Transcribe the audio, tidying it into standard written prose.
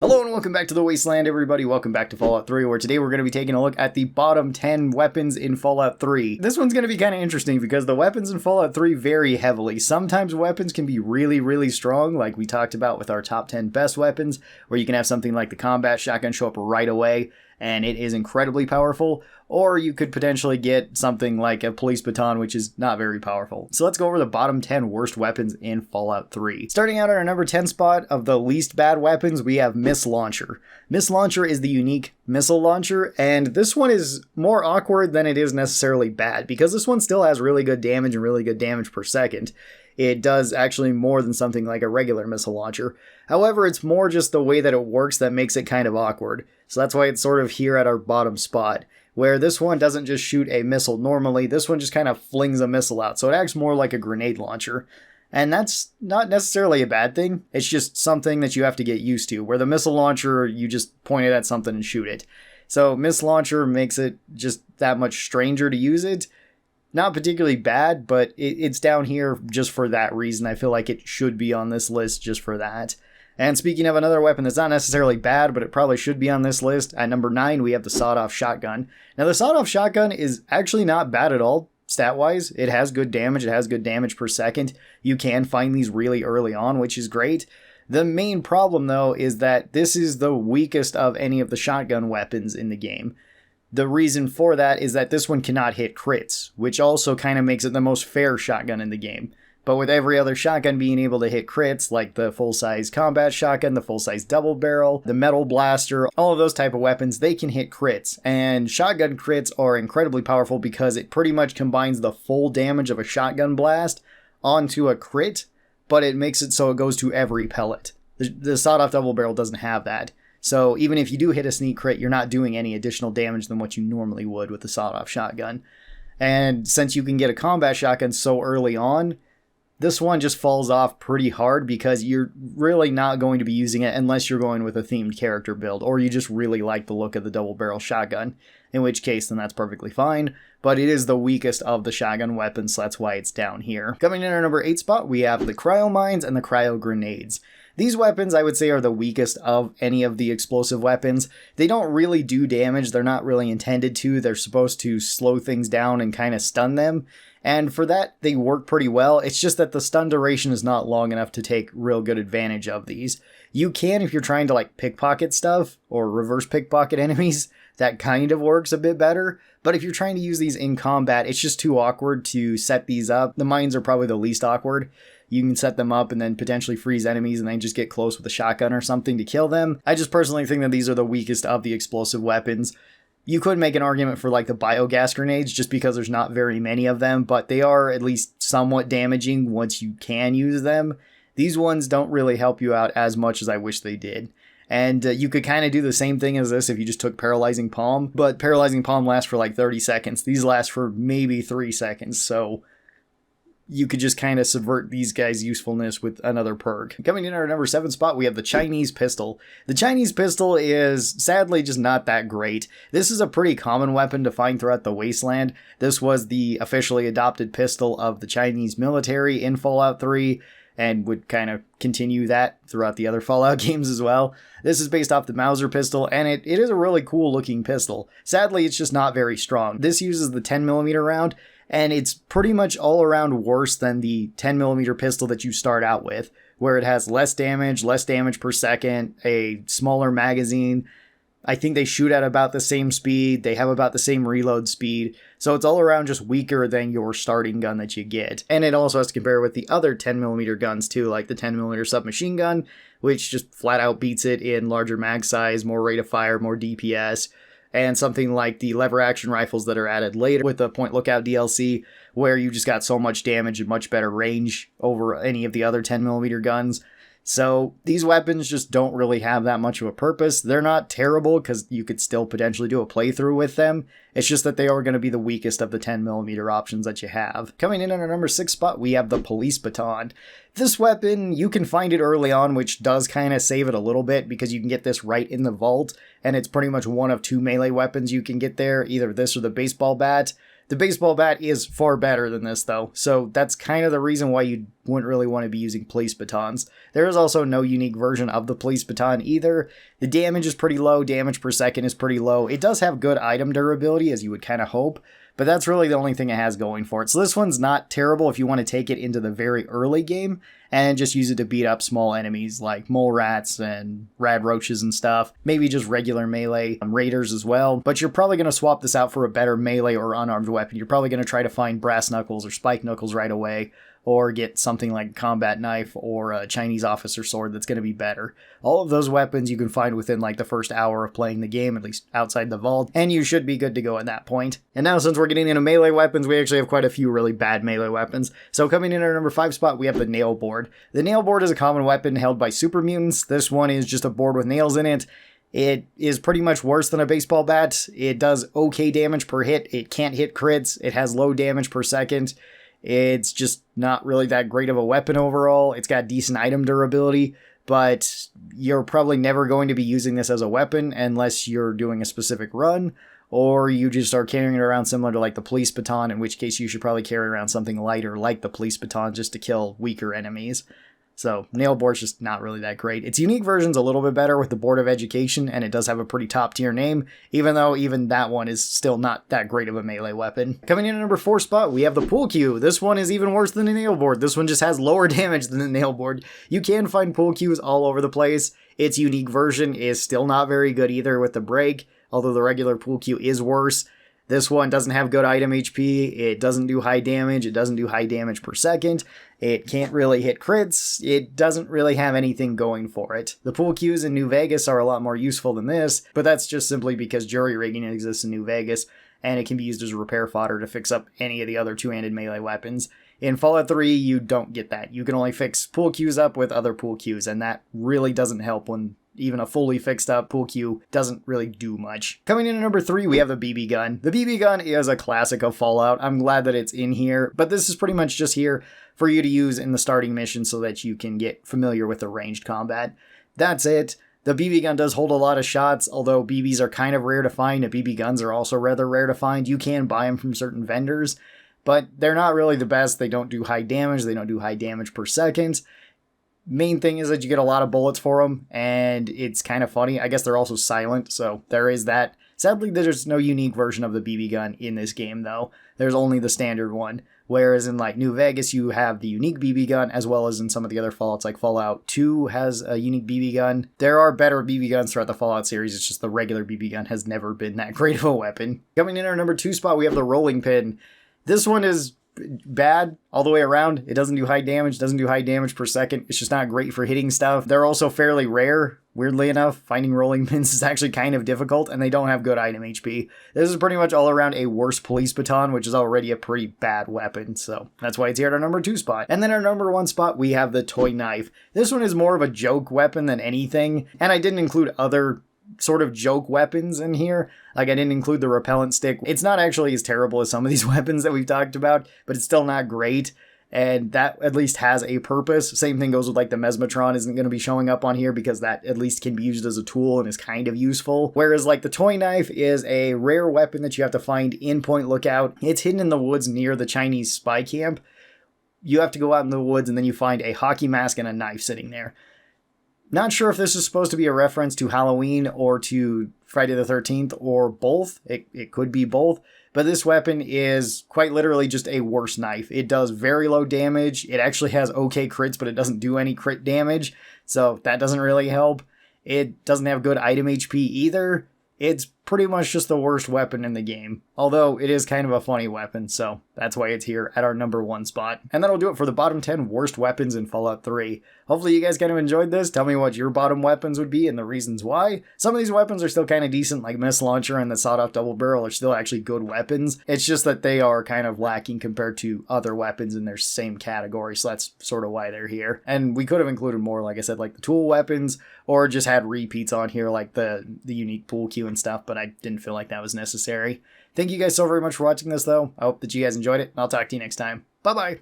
Hello and welcome back to the Wasteland, everybody. Welcome back to Fallout 3, where today we're going to be taking a look at the bottom 10 weapons in Fallout 3. This one's going to be kind of interesting because the weapons in Fallout 3 vary heavily. Sometimes weapons can be really strong, like we talked about with our top 10 best weapons, where you can have something like the combat shotgun show up right away, and it is incredibly powerful. Or you could potentially get something like a police baton, which is not very powerful. So let's go over the bottom 10 worst weapons in Fallout 3. Starting out at our number 10 spot of the least bad weapons, we have Missile Launcher. Missile Launcher is the unique missile launcher, and this one is more awkward than it is necessarily bad, because this one still has really good damage and really good damage per second. It does actually more than something like a regular missile launcher. However, it's more just the way that it works that makes it kind of awkward. So that's why it's sort of here at our bottom spot, where this one doesn't just shoot a missile normally, this one just kind of flings a missile out, so it acts more like a grenade launcher. And that's not necessarily a bad thing, it's just something that you have to get used to, where the missile launcher, you just point it at something and shoot it. So missile launcher makes it just that much stranger to use it. Not particularly bad, but it's down here just for that reason. I feel like it should be on this list just for that. And speaking of another weapon that's not necessarily bad, but it probably should be on this list, at number 9 we have the sawed-off shotgun. Now the sawed-off shotgun is actually not bad at all, stat-wise. It has good damage per second. You can find these really early on, which is great. The main problem though is that this is the weakest of any of the shotgun weapons in the game. The reason for that is that this one cannot hit crits, which also kind of makes it the most fair shotgun in the game. But with every other shotgun being able to hit crits, like the full-size combat shotgun, the full-size double barrel, the metal blaster, all of those type of weapons, they can hit crits. And shotgun crits are incredibly powerful because it pretty much combines the full damage of a shotgun blast onto a crit, but it makes it so it goes to every pellet. The sawed-off double barrel doesn't have that. So even if you do hit a sneak crit, you're not doing any additional damage than what you normally would with the sawed-off shotgun. And since you can get a combat shotgun so early on, this one just falls off pretty hard because you're really not going to be using it unless you're going with a themed character build, or you just really like the look of the double barrel shotgun, in which case then that's perfectly fine, but it is the weakest of the shotgun weapons, so that's why it's down here. Coming in at our number 8 spot, we have the Cryo Mines and the Cryo Grenades. These weapons, I would say, are the weakest of any of the explosive weapons. They don't really do damage, they're not really intended to, they're supposed to slow things down and kind of stun them. And for that, they work pretty well. It's just that the stun duration is not long enough to take real good advantage of these. You can if you're trying to like pickpocket stuff or reverse pickpocket enemies. That kind of works a bit better. But if you're trying to use these in combat, it's just too awkward to set these up. The mines are probably the least awkward. You can set them up and then potentially freeze enemies and then just get close with a shotgun or something to kill them. I just personally think that these are the weakest of the explosive weapons. You could make an argument for like the biogas grenades just because there's not very many of them, but they are at least somewhat damaging once you can use them. These ones don't really help you out as much as I wish they did. And you could kind of do the same thing as this if you just took Paralyzing Palm, but Paralyzing Palm lasts for like 30 seconds. These last for maybe 3 seconds, so you could just kind of subvert these guys' usefulness with another perk. Coming in at our number 7 spot, we have the Chinese Pistol. The Chinese Pistol is sadly just not that great. This is a pretty common weapon to find throughout the Wasteland. This was the officially adopted pistol of the Chinese military in Fallout 3, and would kind of continue that throughout the other Fallout games as well. This is based off the Mauser pistol, and it is a really cool looking pistol. Sadly, it's just not very strong. This uses the 10mm round, and it's pretty much all around worse than the 10mm pistol that you start out with, where it has less damage per second, a smaller magazine. I think they shoot at about the same speed, they have about the same reload speed, so it's all around just weaker than your starting gun that you get. And it also has to compare with the other 10mm guns too, like the 10mm submachine gun, which just flat out beats it in larger mag size, more rate of fire, more DPS, and something like the lever action rifles that are added later with the Point Lookout DLC, where you just got so much damage and much better range over any of the other 10mm guns. So these weapons just don't really have that much of a purpose. They're not terrible because you could still potentially do a playthrough with them. It's just that they are going to be the weakest of the 10mm options that you have. Coming in at our number 6 spot, we have the Police Baton. This weapon, you can find it early on, which does kind of save it a little bit because you can get this right in the vault, and it's pretty much one of 2 melee weapons you can get there, either this or the baseball bat. The baseball bat is far better than this though, so that's kind of the reason why you wouldn't really want to be using police batons. There is also no unique version of the police baton either. The damage is pretty low, damage per second is pretty low. It does have good item durability, as you would kind of hope, but that's really the only thing it has going for it. So this one's not terrible if you want to take it into the very early game and just use it to beat up small enemies like mole rats and rad roaches and stuff. Maybe just regular melee raiders as well. But you're probably going to swap this out for a better melee or unarmed weapon. You're probably going to try to find brass knuckles or spike knuckles right away, or get something like a combat knife or a Chinese officer sword that's going to be better. All of those weapons you can find within like the first hour of playing the game, at least outside the vault, and you should be good to go at that point. And now since we're getting into melee weapons, we actually have quite a few really bad melee weapons. So coming in at our number 5 spot, we have the nail board. The nail board is a common weapon held by super mutants. This one is just a board with nails in it. It is pretty much worse than a baseball bat. It does okay damage per hit. It can't hit crits. It has low damage per second. It's just not really that great of a weapon overall. It's got decent item durability, but you're probably never going to be using this as a weapon unless you're doing a specific run, or you just are carrying it around similar to like the police baton, in which case you should probably carry around something lighter like the police baton just to kill weaker enemies. So nail board's just not really that great. Its unique version's a little bit better with the Board of Education, and it does have a pretty top tier name, even though even that one is still not that great of a melee weapon. Coming in at number 4 spot, we have the pool cue. This one is even worse than the nail board. This one just has lower damage than the nail board. You can find pool cues all over the place. Its unique version is still not very good either with the break, although the regular pool cue is worse. This one doesn't have good item HP, it doesn't do high damage, it doesn't do high damage per second, it can't really hit crits, it doesn't really have anything going for it. The pool cues in New Vegas are a lot more useful than this, but that's just simply because jury rigging exists in New Vegas, and it can be used as repair fodder to fix up any of the other two-handed melee weapons. In Fallout 3, you don't get that. You can only fix pool cues up with other pool cues, and that really doesn't help when even a fully fixed up pool cue doesn't really do much. Coming in at number 3, we have the BB gun. The BB gun is a classic of Fallout. I'm glad that it's in here, but this is pretty much just here for you to use in the starting mission so that you can get familiar with the ranged combat. That's it. The BB gun does hold a lot of shots, although BBs are kind of rare to find, and BB guns are also rather rare to find. You can buy them from certain vendors, but they're not really the best. They don't do high damage. They don't do high damage per second. Main thing is that you get a lot of bullets for them, and it's kind of funny. I guess they're also silent, so there is that. Sadly, there's no unique version of the BB gun in this game, though. There's only the standard one. Whereas in like New Vegas, you have the unique BB gun, as well as in some of the other Fallouts, like Fallout 2 has a unique BB gun. There are better BB guns throughout the Fallout series, it's just the regular BB gun has never been that great of a weapon. Coming in our number 2 spot, we have the rolling pin. This one is bad all the way around. It doesn't do high damage, doesn't do high damage per second. It's just not great for hitting stuff. They're also fairly rare. Weirdly enough, finding rolling pins is actually kind of difficult, and they don't have good item HP. This is pretty much all around a worse police baton, which is already a pretty bad weapon, so that's why it's here at our number 2 spot. And then our number 1 spot, we have the toy knife. This one is more of a joke weapon than anything, and I didn't include other sort of joke weapons in here. Like, I didn't include the repellent stick. It's not actually as terrible as some of these weapons that we've talked about, but it's still not great. And that at least has a purpose. Same thing goes with like the Mesmatron isn't going to be showing up on here because that at least can be used as a tool and is kind of useful. Whereas like the toy knife is a rare weapon that you have to find in Point Lookout. It's hidden in the woods near the Chinese spy camp. You have to go out in the woods and then you find a hockey mask and a knife sitting there. Not sure if this is supposed to be a reference to Halloween or to Friday the 13th or both. It could be both. But this weapon is quite literally just a worse knife. It does very low damage. It actually has okay crits, but it doesn't do any crit damage. So that doesn't really help. It doesn't have good item HP either. It's pretty much just the worst weapon in the game. Although it is kind of a funny weapon, so that's why it's here at our number 1 spot. And that'll do it for the bottom 10 worst weapons in Fallout 3. Hopefully you guys kind of enjoyed this. Tell me what your bottom weapons would be and the reasons why. Some of these weapons are still kind of decent, like Mist Launcher and the Sawed-Off Double Barrel are still actually good weapons. It's just that they are kind of lacking compared to other weapons in their same category, so that's sort of why they're here. And we could have included more, like I said, like the tool weapons, or just had repeats on here like the unique pool cue and stuff, but I didn't feel like that was necessary. Thank you guys so very much for watching this, though. I hope that you guys enjoyed it, and I'll talk to you next time. Bye-bye!